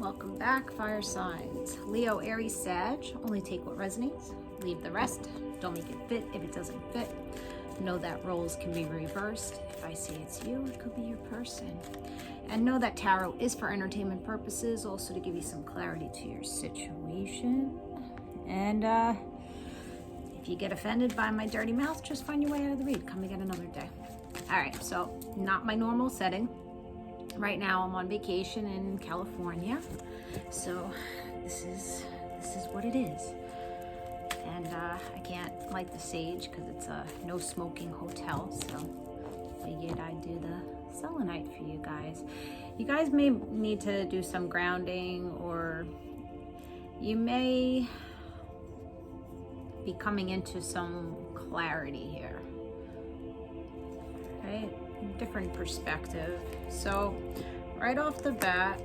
Welcome back, fire signs. Leo, Aries, Sag. Only take what resonates. Leave the rest. Don't make it fit if it doesn't fit. Know that roles can be reversed. If I say it's you, it could be your person. And know that tarot is for entertainment purposes, also to give you some clarity to your situation. And if you get offended by my dirty mouth, just find your way out of the read. Come again another day. All right, so not my normal setting. Right now I'm on vacation in California, so this is what it is. And I can't light the sage because it's a no smoking hotel, so figured I'd do the selenite for you guys. You guys may need to do some grounding, or you may be coming into some clarity here, right? Different perspective. So right off the bat,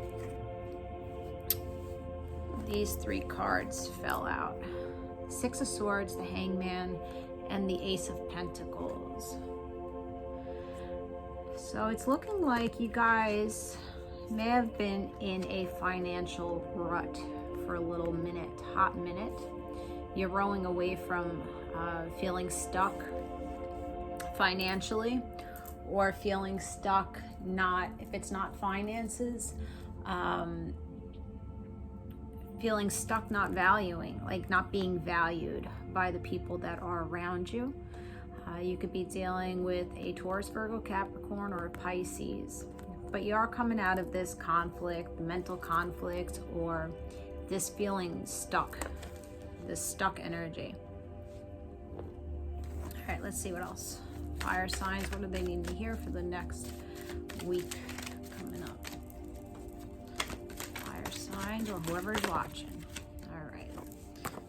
these three cards fell out: Six of Swords, the Hangman, and the Ace of Pentacles. So it's looking like you guys may have been in a financial rut for a little minute, hot minute. You're rowing away from feeling stuck financially, or feeling stuck, not, if it's not finances, feeling stuck not valuing, like not being valued by the people that are around you. You could be dealing with a Taurus, Virgo, Capricorn, or a Pisces, but you are coming out of this conflict, mental conflict, or this feeling stuck, this stuck energy. All right, let's see what else. Fire signs, what do they need to hear for the next week coming up? Fire signs, or whoever's watching. All right.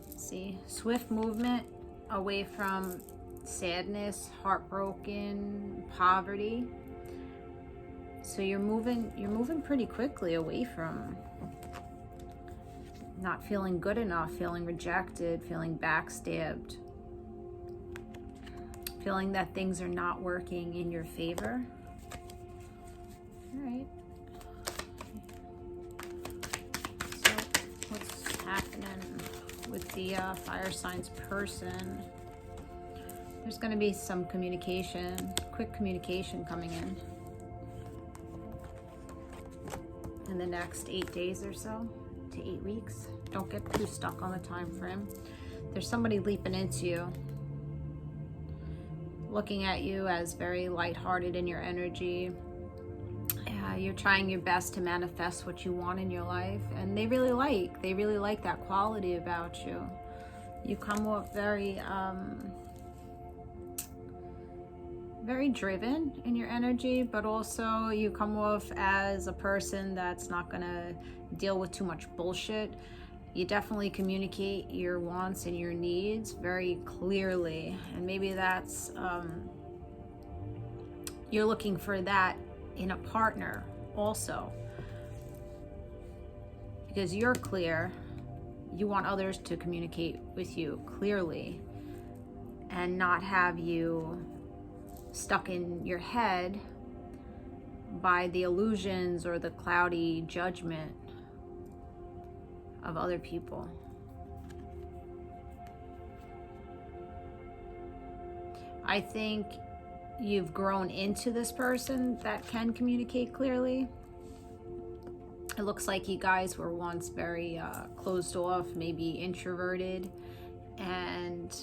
Let's see. Swift movement away from sadness, heartbroken, poverty. So you're moving pretty quickly away from not feeling good enough, feeling rejected, feeling backstabbed, feeling that things are not working in your favor. All right. So what's happening with the fire signs person? There's going to be some communication, quick communication coming in the next 8 days or so to 8 weeks. Don't get too stuck on the time frame. There's somebody leaping into you, looking at you as very lighthearted in your energy. You're trying your best to manifest what you want in your life, and they really like that quality about you. You come off very driven in your energy, but also you come off as a person that's not gonna deal with too much bullshit. You definitely communicate your wants and your needs very clearly, and maybe that's you're looking for that in a partner also, because you're clear. You want others to communicate with you clearly and not have you stuck in your head by the illusions or the cloudy judgment of other people. I think you've grown into this person that can communicate clearly. It looks like you guys were once very closed off, maybe introverted, and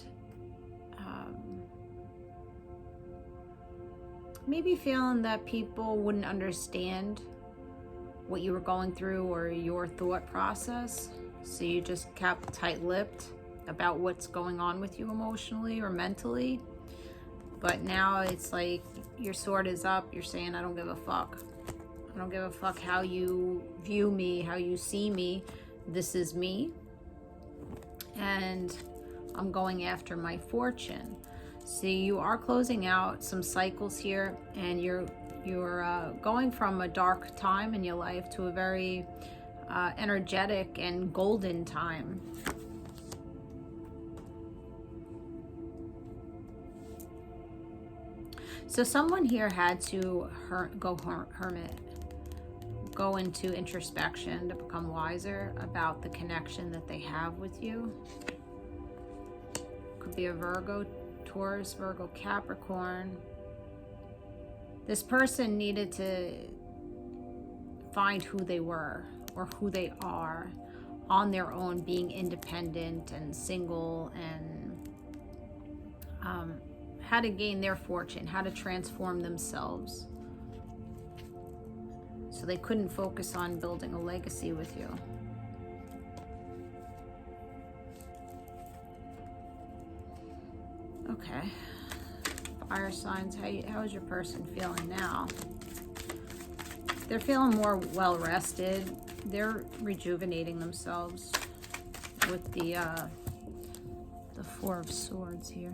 maybe feeling that people wouldn't understand what you were going through or your thought process. So you just kept tight-lipped about what's going on with you emotionally or mentally. But now it's like your sword is up. You're saying, I don't give a fuck. I don't give a fuck how you view me, how you see me. This is me. And I'm going after my fortune. So you are closing out some cycles here, and you're going from a dark time in your life to a very energetic and golden time. So someone here had to go go into introspection to become wiser about the connection that they have with you. Could be a Virgo, Taurus, Virgo, Capricorn. This person needed to find who they were or who they are on their own, being independent and single, and how to gain their fortune, how to transform themselves. So they couldn't focus on building a legacy with you. Okay. Fire signs, how is your person feeling now? They're feeling more well rested. They're rejuvenating themselves with the Four of Swords here.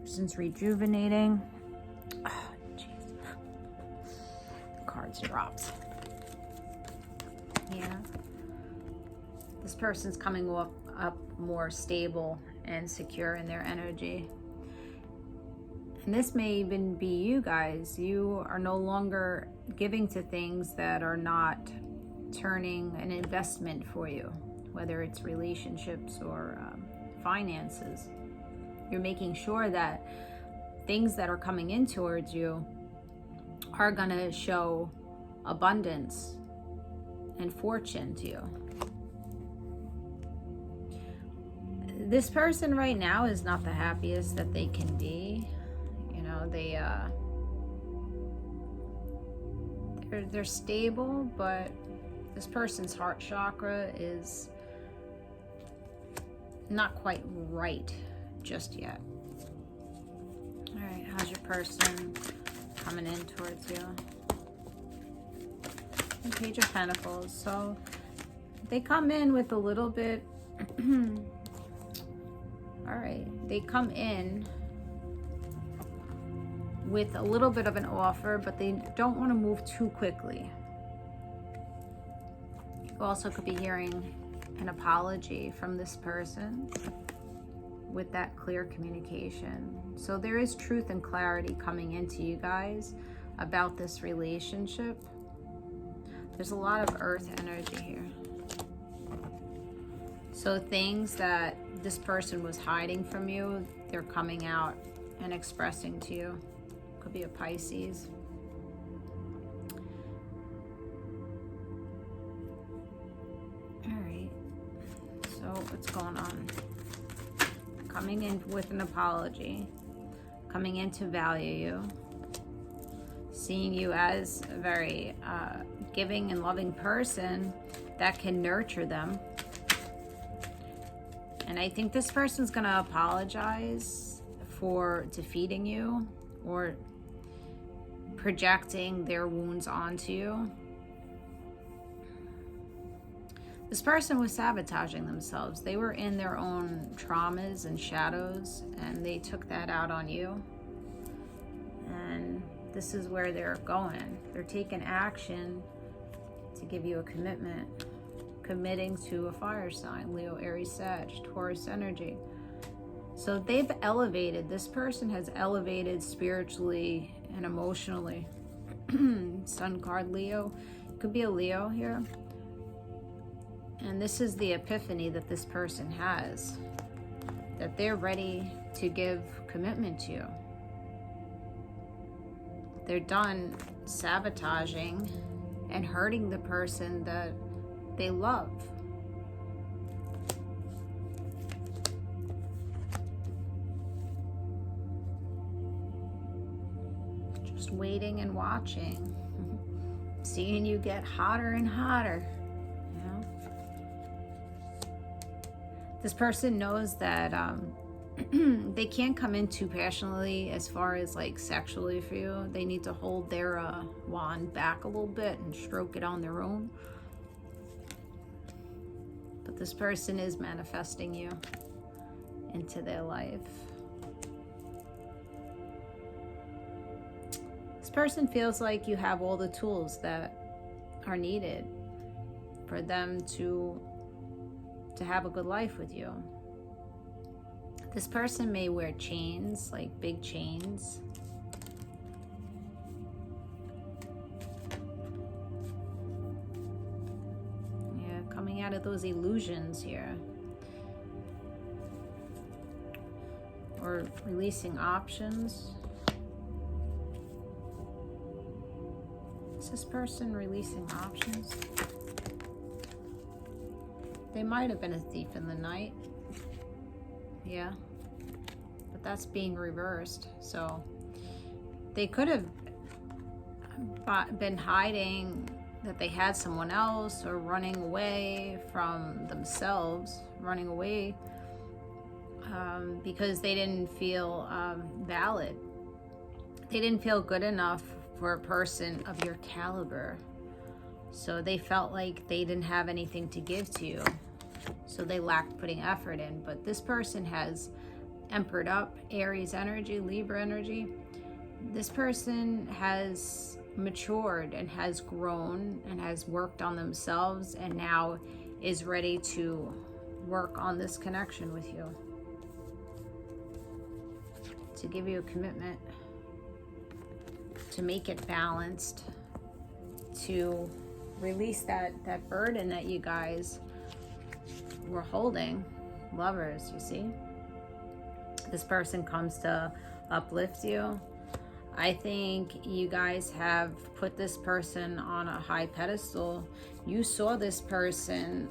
Person's rejuvenating. Oh, jeez. The cards dropped. Yeah. This person's coming up more stable and secure in their energy. And this may even be you guys. You are no longer giving to things that are not turning an investment for you, whether it's relationships or finances. You're making sure that things that are coming in towards you are going to show abundance and fortune to you. This person right now is not the happiest that they can be. You know, they're stable, but this person's heart chakra is not quite right just yet. All right, how's your person coming in towards you? And Page of Pentacles. So they come in with a little bit all right, they come in with a little bit of an offer, but they don't want to move too quickly. You also could be hearing an apology from this person with that clear communication. So there is truth and clarity coming into you guys about this relationship. There's a lot of earth energy here. So things that this person was hiding from you, they're coming out and expressing to you. Could be a Pisces. All right. So what's going on? Coming in with an apology. Coming in to value you. Seeing you as a very giving and loving person that can nurture them. And I think this person's going to apologize for defeating you or projecting their wounds onto you. This person was sabotaging themselves. They were in their own traumas and shadows, and they took that out on you. And this is where they're going. They're taking action to give you a commitment. Committing to a fire sign, Leo, Aries, Sag, Taurus energy. So they've elevated, this person has elevated spiritually and emotionally. Sun card, Leo. Could be a Leo here. And this is the epiphany that this person has. That they're ready to give commitment to you. They're done sabotaging and hurting the person that they love. Just waiting and watching. Seeing you get hotter and hotter. You know? This person knows that they can't come in too passionately as far as like sexually for you. They need to hold their wand back a little bit and stroke it on their own. But this person is manifesting you into their life. This person feels like you have all the tools that are needed for them to have a good life with you. This person may wear chains, like big chains. out of those illusions here. Or releasing options. Is this person releasing options? They might have been a thief in the night. Yeah. But that's being reversed. So they could have been hiding that they had someone else, or running away from themselves, running away because they didn't feel valid. They didn't feel good enough for a person of your caliber. So they felt like they didn't have anything to give to you. So they lacked putting effort in. But this person has empered up, Aries energy, Libra energy. This person has matured and has grown and has worked on themselves, and now is ready to work on this connection with you, to give you a commitment, to make it balanced, to release that burden that you guys were holding. Lovers, you see? This person comes to uplift you. I think you guys have put this person on a high pedestal. You saw this person,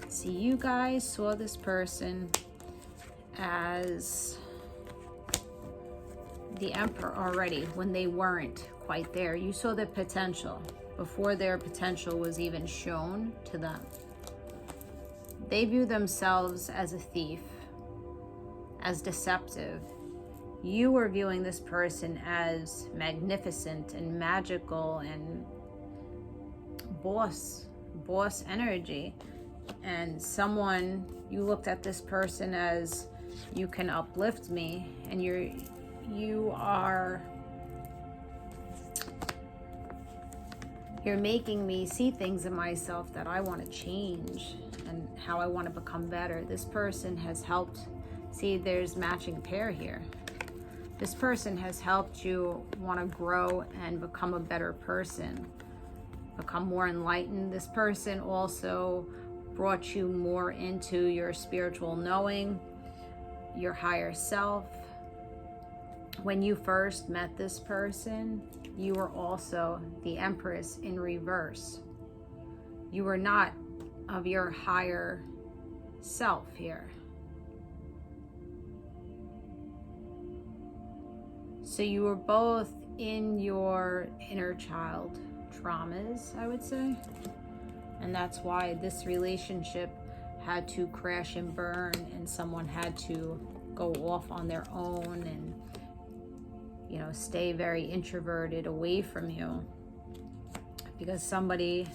see, you guys saw this person as the emperor already when they weren't quite there. You saw the potential before their potential was even shown to them. They view themselves as a thief, as deceptive. You were viewing this person as magnificent and magical and boss energy. And someone, you looked at this person as, you can uplift me, and you're making me see things in myself that I want to change and how I want to become better. This person has helped, see, there's matching pair here. This person has helped you want to grow and become a better person, become more enlightened. This person also brought you more into your spiritual knowing, your higher self. When you first met this person, you were also the Empress in reverse. You were not of your higher self here. So you were both in your inner child traumas, I would say. And that's why this relationship had to crash and burn, and someone had to go off on their own and, you know, stay very introverted away from you, because somebody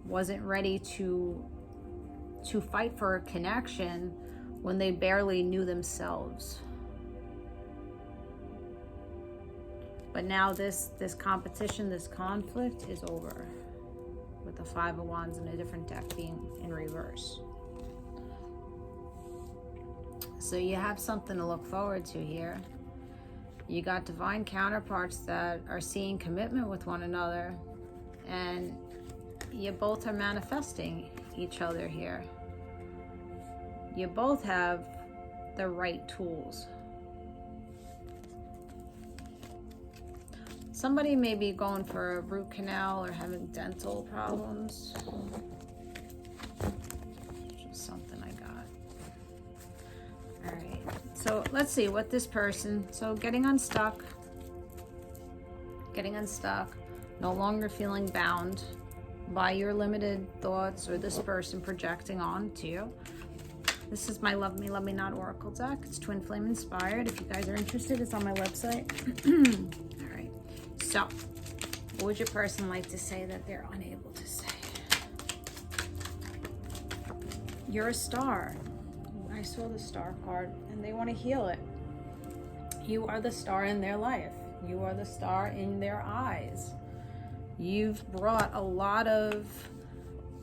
wasn't ready to fight for a connection when they barely knew themselves. But now this competition, this conflict is over, with the Five of Wands and a different deck being in reverse. So you have something to look forward to here. You got divine counterparts that are seeing commitment with one another, and you both are manifesting each other here. You both have the right tools. Somebody may be going for a root canal or having dental problems. Just something I got. All right, so let's see what this person, so getting unstuck, no longer feeling bound by your limited thoughts or this person projecting onto you. This is my Love Me Not Oracle deck. It's Twin Flame inspired. If you guys are interested, it's on my website. All right. So, what would your person like to say that they're unable to say? You're a star. I saw the star card, and they want to heal it. You are the star in their life. You are the star in their eyes. You've brought a lot of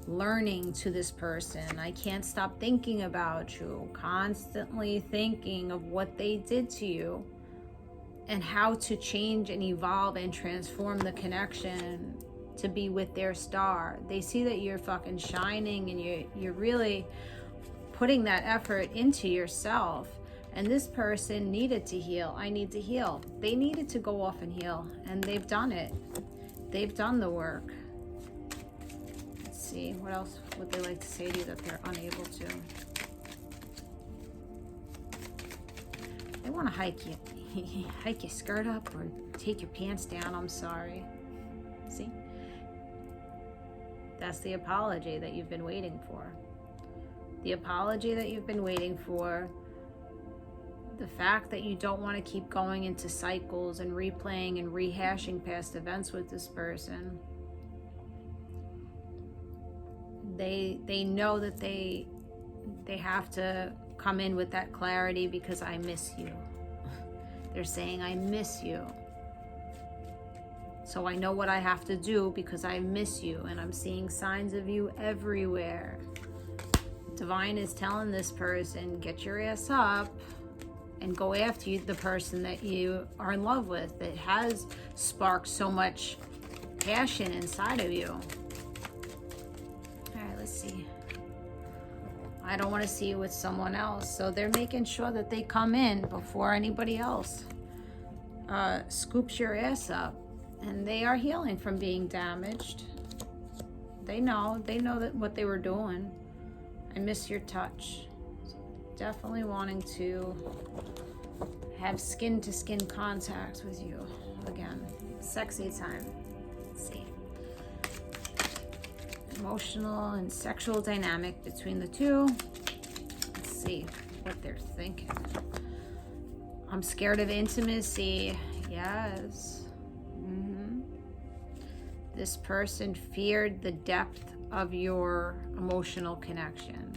learning to this person. I can't stop thinking about you, constantly thinking of what they did to you and how to change and evolve and transform the connection to be with their star. They see that you're fucking shining and you're really putting that effort into yourself. And this person needed to heal. I need to heal. They needed to go off and heal, and they've done it. They've done the work. Let's see, what else would they like to say to you that they're unable to? They want to hike your skirt up or take your pants down. I'm sorry. See? That's the apology that you've been waiting for. The apology that you've been waiting for. The fact that you don't want to keep going into cycles and replaying and rehashing past events with this person. They know that they have to come in with that clarity because I miss you. They're saying, I miss you. So I know what I have to do because I miss you, and I'm seeing signs of you everywhere. Divine is telling this person, get your ass up and go after the person that you are in love with, that has sparked so much passion inside of you. All right, let's see. I don't want to see you with someone else. So they're making sure that they come in before anybody else scoops your ass up. And they are healing from being damaged. They know that what they were doing. I miss your touch. Definitely wanting to have skin-to-skin contact with you again. Sexy time. Let's see. Emotional and sexual dynamic between the two. Let's see what they're thinking. I'm scared of intimacy. Yes. This person feared the depth of your emotional connection.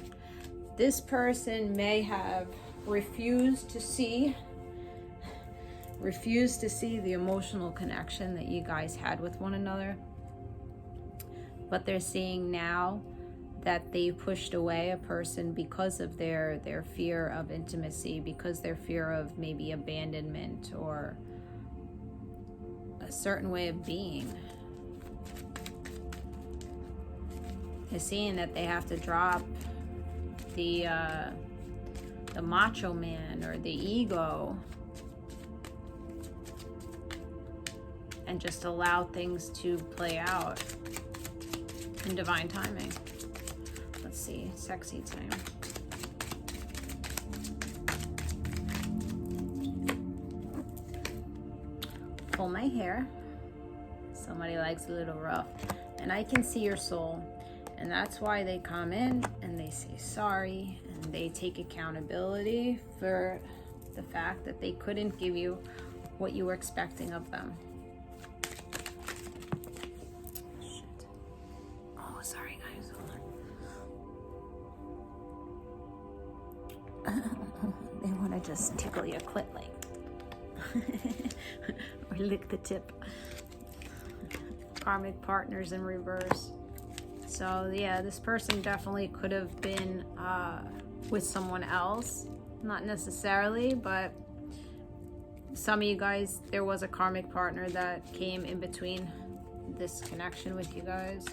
This person may have refused to see the emotional connection that you guys had with one another. But they're seeing now that they pushed away a person because of their fear of intimacy, because their fear of maybe abandonment or a certain way of being. They're seeing that they have to drop the macho man or the ego and just allow things to play out in divine timing. Let's see, sexy time. Pull my hair. Somebody likes a little rough. And I can see your soul. And that's why they come in and they say sorry and they take accountability for the fact that they couldn't give you what you were expecting of them. Shit. Oh, sorry guys, hold on. They want to just tickle your clit like or lick the tip. Karmic partners in reverse. So yeah, this person definitely could have been with someone else. Not necessarily, but some of you guys, there was a karmic partner that came in between this connection with you guys.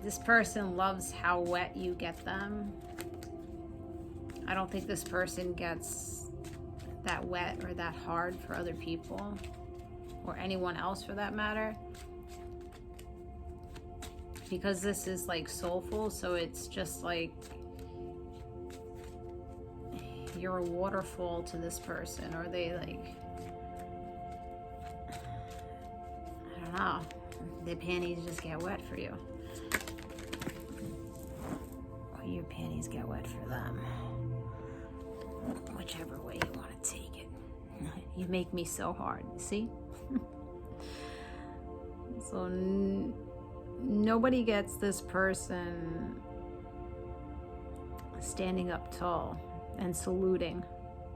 This person loves how wet you get them. I don't think this person gets that wet or that hard for other people. Or anyone else for that matter, because this is like soulful, so it's just like you're a waterfall to this person, or they like, I don't know, their panties just get wet for you, or your panties get wet for them, whichever way you want to take it. You make me so hard, see? So nobody gets this person standing up tall and saluting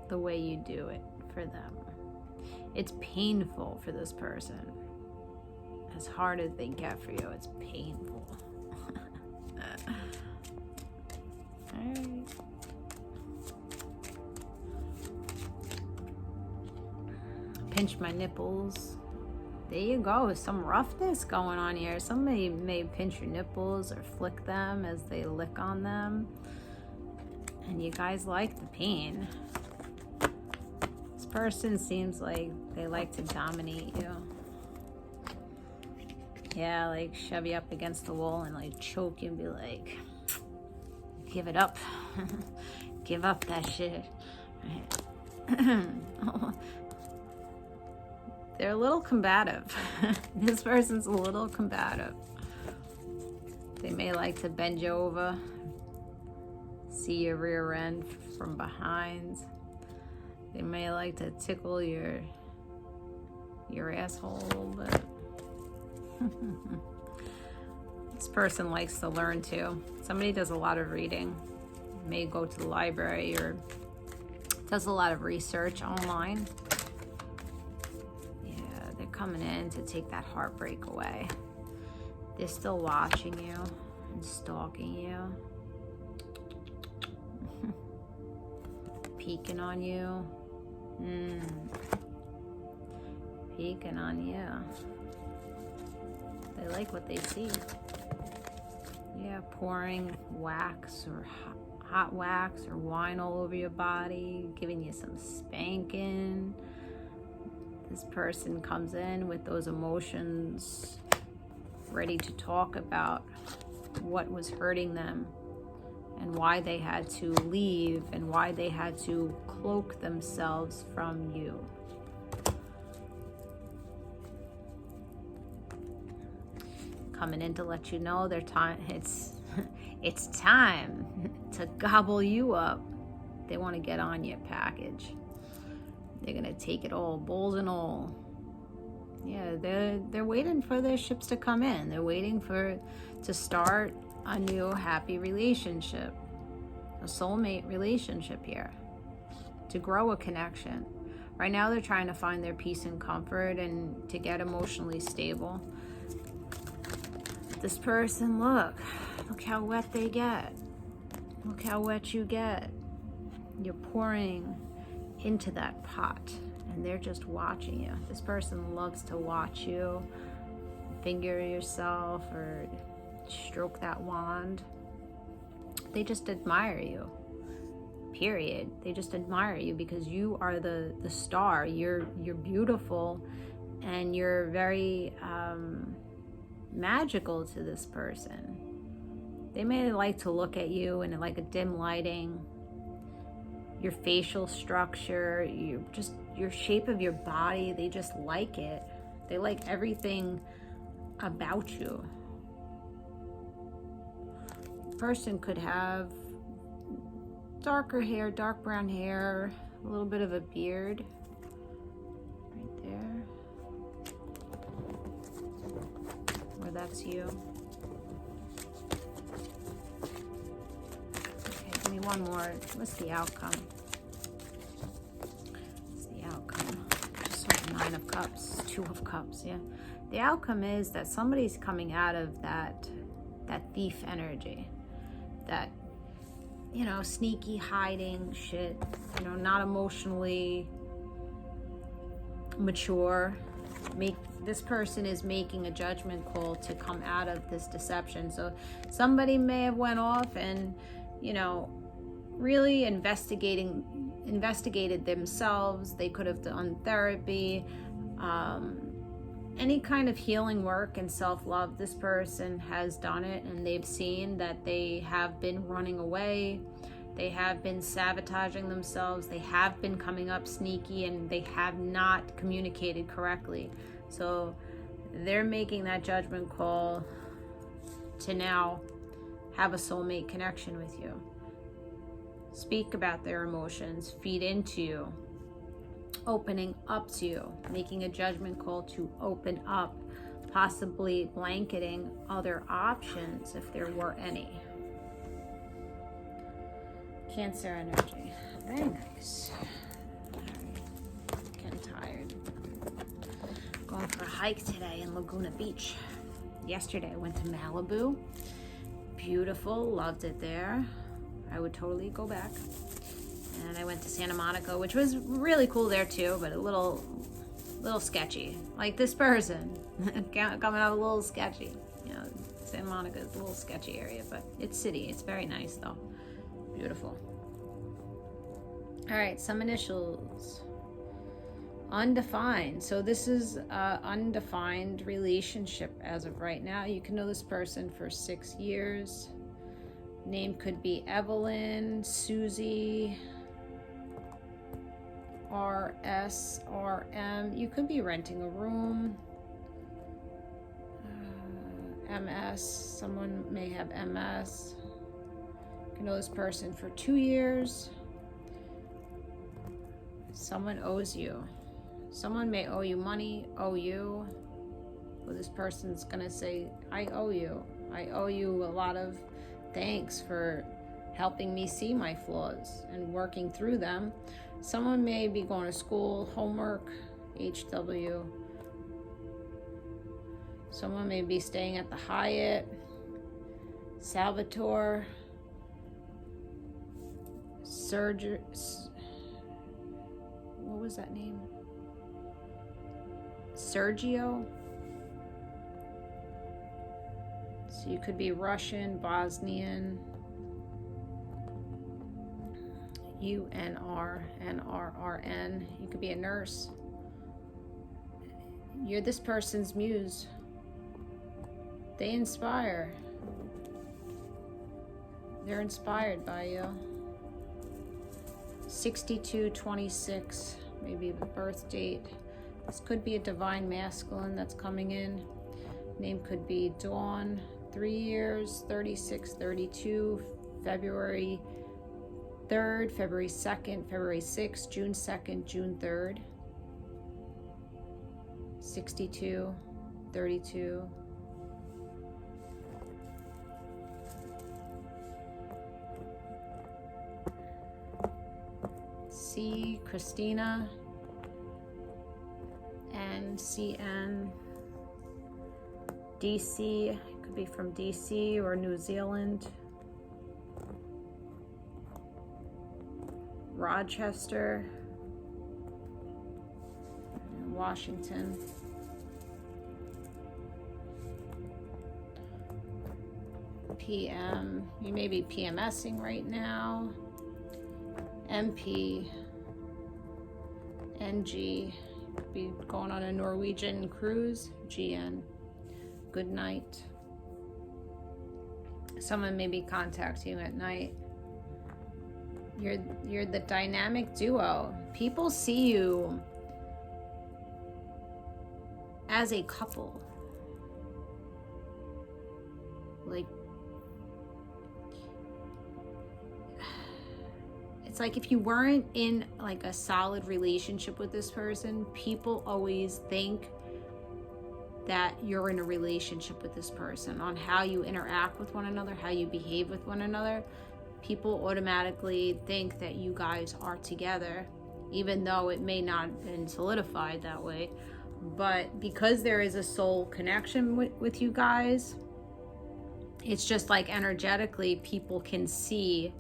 the way you do it for them. It's painful for this person. As hard as they get for you, it's painful. All right. pinch my nipples. There you go, some roughness going on here. Somebody may pinch your nipples or flick them as they lick on them. And you guys like the pain. This person seems like they like to dominate you. Yeah, like shove you up against the wall and like choke you and be like, give it up. Give up that shit. They're a little combative. This person's a little combative. They may like to bend you over, see your rear end from behind. They may like to tickle your asshole a little bit. This person likes to learn too. Somebody does a lot of reading. May go to the library or does a lot of research online. Coming in to take that heartbreak away. They're still watching you and stalking you, peeking on you, peeking on you. They like what they see. Yeah, pouring wax or hot wax or wine all over your body, giving you some spanking. This person comes in with those emotions, ready to talk about what was hurting them and why they had to leave and why they had to cloak themselves from you. Coming in to let you know their time, it's time to gobble you up. They want to get on your package. They're gonna take it all, bowls and all. Yeah, they're waiting for their ships to come in. They're waiting to start a new happy relationship, a soulmate relationship here, to grow a connection. Right now they're trying to find their peace and comfort and to get emotionally stable. This person, look how wet they get. Look how wet you get. You're pouring into that pot and they're just watching you. This person loves to watch you finger yourself or stroke that wand. They just admire you, period. They just admire you because you are the star. You're beautiful and you're very magical to this person. They may like to look at you in like a dim lighting, your facial structure, your shape of your body. They just like it. They like everything about you. Person could have darker hair, dark brown hair, a little bit of a beard right there. Or that's you. Okay, give me one more. What's the outcome? What's the outcome? Just sort of 9 of Cups, 2 of Cups, yeah. The outcome is that somebody's coming out of that thief energy. That, sneaky hiding shit, not emotionally mature. This person is making a judgment call to come out of this deception. So somebody may have went off and, really investigated themselves. They could have done therapy, any kind of healing work and self-love. This person has done it, and they've seen that they have been running away. They have been sabotaging themselves. They have been coming up sneaky, and they have not communicated correctly. So they're making that judgment call to now have a soulmate connection with you. Speak about their emotions, feed into you, opening up to you, making a judgment call to open up, possibly blanketing other options if there were any. Cancer energy, very nice. Getting tired. Going for a hike today in Laguna Beach. Yesterday I went to Malibu. Beautiful, loved it there. I would totally go back. And I went to Santa Monica, which was really cool there too, but a little little sketchy. Like this person coming out a little sketchy. You know, Santa Monica is a little sketchy area, but it's city. It's very nice though. Beautiful. All right, some initials. Undefined. So this is an undefined relationship as of right now. You can know this person for 6 years. Name could be Evelyn, Susie, RS, RM. You could be renting a room. MS. Someone may have MS. You can know this person for 2 years. Someone owes you. Someone may owe you money, owe you. Well, this person's gonna say, I owe you. I owe you a lot of thanks for helping me see my flaws and working through them. Someone may be going to school, homework, HW. Someone may be staying at the Hyatt, Salvatore, what was that name? Sergio. So you could be Russian, Bosnian, UNR, NRRN. You could be a nurse. You're this person's muse. They inspire. They're inspired by you. 6226, maybe the birth date. This could be a divine masculine that's coming in. Name could be Dawn, 3 years, 3632, February 3rd, February 2nd, February 6th, June 2nd, June 3rd. 6232. C, Christina, N, CN, DC, could be from DC or New Zealand, Rochester, and Washington, PM, you may be PMSing right now, MP, NG, could be going on a Norwegian cruise, GN, good night. Someone maybe contact you at night. You're the dynamic duo. People see you as a couple. Like, it's like if you weren't in like a solid relationship with this person, people always think that you're in a relationship with this person on how you interact with one another, how you behave with one another. People automatically think that you guys are together, even though it may not have been solidified that way. But because there is a soul connection with you guys, it's just like energetically people can see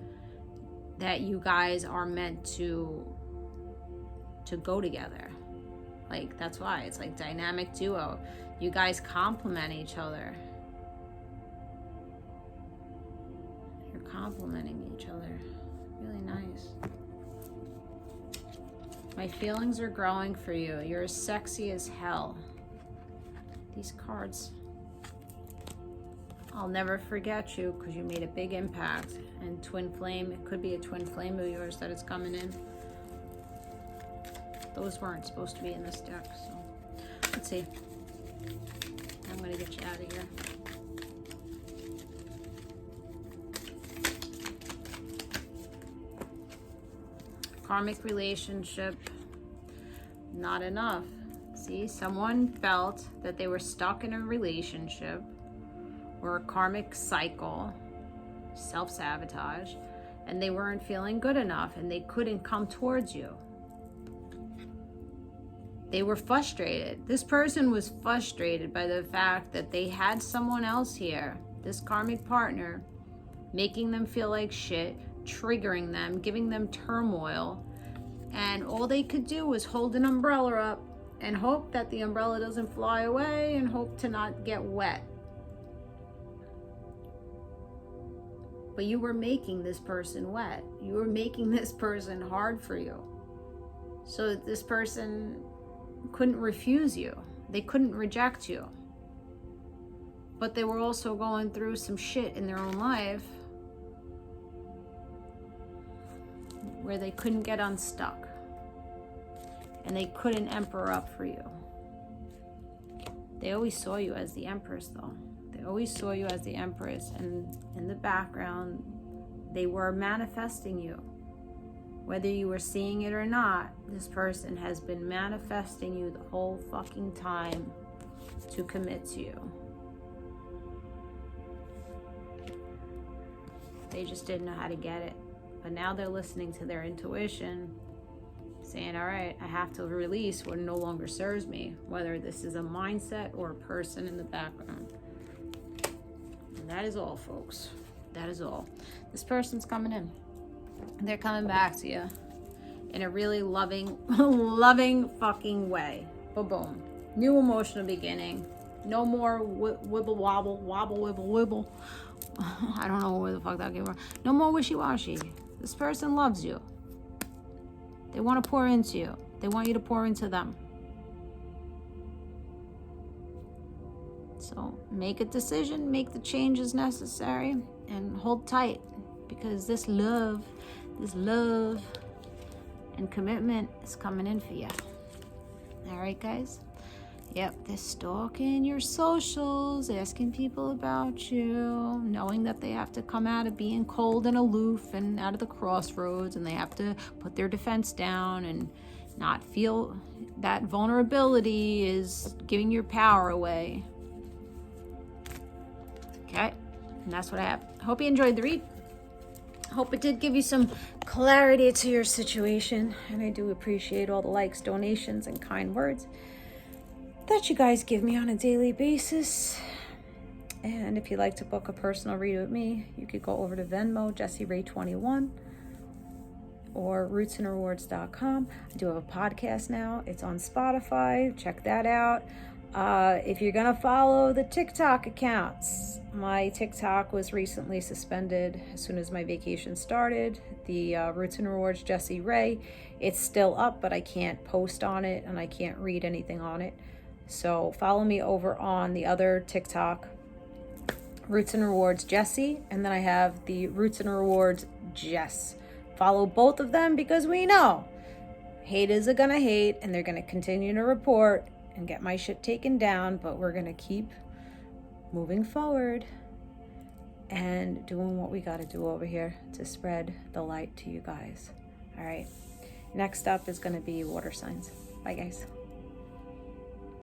that you guys are meant to go together. Like, that's why it's like dynamic duo. You guys complement each other. You're complementing each other. Really nice. My feelings are growing for you. You're as sexy as hell. These cards. I'll never forget you because you made a big impact. And twin flame, it could be a twin flame of yours that is coming in. Those weren't supposed to be in this deck, so let's see. I'm gonna get you out of here. Karmic relationship, not enough. See, someone felt that they were stuck in a relationship or a karmic cycle, self-sabotage, and they weren't feeling good enough and they couldn't come towards you. They were frustrated. This person was frustrated by the fact that they had someone else here, this karmic partner, making them feel like shit, triggering them, giving them turmoil, and all they could do was hold an umbrella up and hope that the umbrella doesn't fly away and hope to not get wet. But you were making this person wet. You were making this person hard for you. So that this person couldn't refuse you. They couldn't reject you. But they were also going through some shit in their own life where they couldn't get unstuck. And they couldn't emperor up for you. They always saw you as the empress, though. They always saw you as the empress, and in the background, they were manifesting you. Whether you were seeing it or not, this person has been manifesting you the whole fucking time to commit to you. They just didn't know how to get it. But now they're listening to their intuition, saying, all right, I have to release what no longer serves me, whether this is a mindset or a person in the background. And that is all, folks. That is all. This person's coming in. They're coming back to you in a really loving, loving fucking way. Boom. New emotional beginning. No more wibble wobble, wibble wibble. I don't know where the fuck that came from. No more wishy-washy. This person loves you. They want to pour into you. They want you to pour into them. So make a decision, make the changes necessary, and hold tight, because this love and commitment is coming in for you. All right, guys? Yep, they're stalking your socials, asking people about you, knowing that they have to come out of being cold and aloof and out of the crossroads, and they have to put their defense down and not feel that vulnerability is giving your power away. Okay, and that's what I have. Hope you enjoyed the read. Hope it did give you some clarity to your situation, and I do appreciate all the likes, donations, and kind words that you guys give me on a daily basis. And if you'd like to book a personal read with me, you could go over to Venmo, JessieRay21, or RootsandRewards.com. I do have a podcast now. It's on Spotify. Check that out. If you're gonna follow the TikTok accounts, my TikTok was recently suspended as soon as my vacation started. The Roots and Rewards Jessie Ray, it's still up, but I can't post on it and I can't read anything on it. So follow me over on the other TikTok, Roots and Rewards Jessie, and then I have the Roots and Rewards Jess. Follow both of them, because we know haters are gonna hate and they're gonna continue to report and get my shit taken down, but we're gonna keep moving forward and doing what we gotta do over here to spread the light to you guys. All right, next up is gonna be water signs. Bye, guys.